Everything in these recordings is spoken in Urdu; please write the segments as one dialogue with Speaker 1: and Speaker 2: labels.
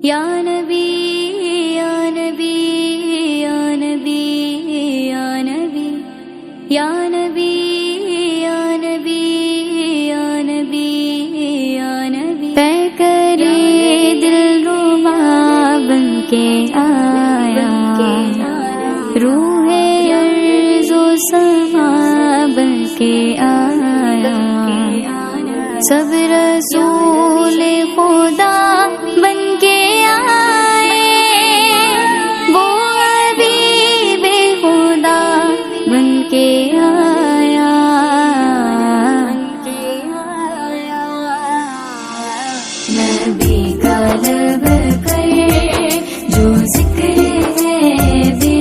Speaker 1: یا نبی یا نبی یا نبی یا نبی یا نبی یا نبی یا نبی یا نبی پے کرے دل ربا بن کے آیا روح ارض و سما بن کے آیا سب رسول خدا بن کے آئے وہ حبیب خدا بن کے آیا نبی کا لب کر جو ذکر ہے بے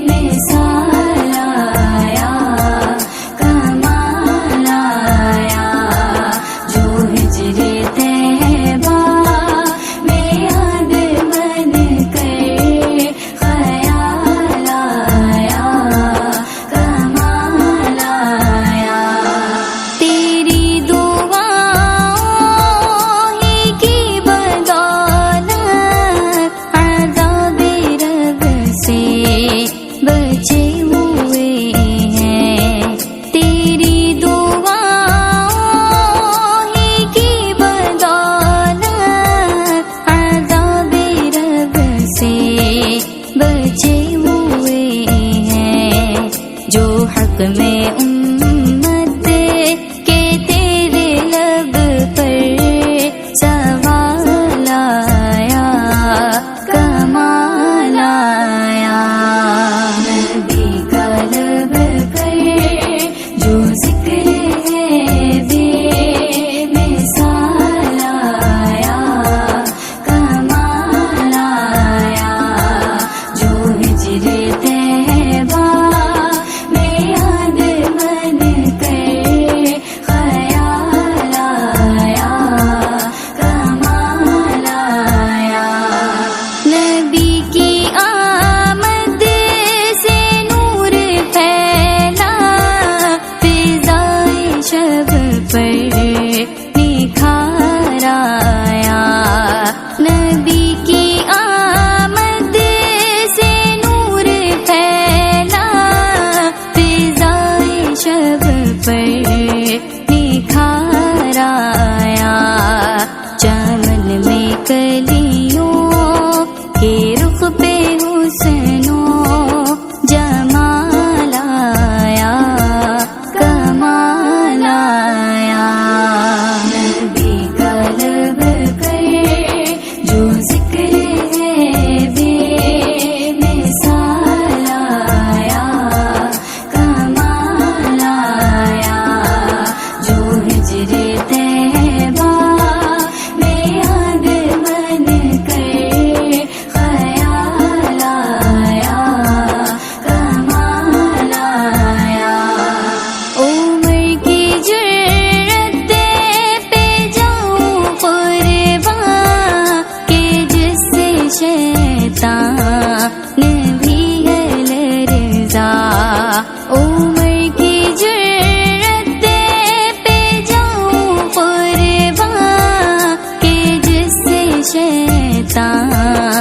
Speaker 1: مثال آیا کمال آیا جو ہجر طیبہ میں یاد بن کر خیال آیا کمال آیا تیری دعاؤں ہی کی بدولت عذاب رب سے بچے ہوئے ہیں تیری دعاؤں ہی کی بدولت عذاب رب سے بچے ہوئے ہیں جو حق میں امت کے تیرے لب پر سوال آیا کمال آیا نبی کا لب کر جو ذکر ہے بے مثال آیا کمال آیا جو ہجر طیبہ میں یاد بن کر خیال آیا کمال آیا نبی کی آمد سے نور پھیلا فضائے شب پر نکھار آیا نبی کی آمد سے نور پھیلا فضائے شب پر نکھار آیا چمن میں کلیوں کے رخ پہ حسن و جمال آیا کمال آیا نبی کا لب کر جو ذکر ہے بے مثال آیا کمال آیا جو ہجر طیبہ میں یاد بن کر خیال آیا کمال آیا عمر کی جرت پہ جاؤں قرباں کہ جس سے شیطان بھی ہے لرزا عمر کی جرت پہ جاؤں قرباں کہ جس سے شیطان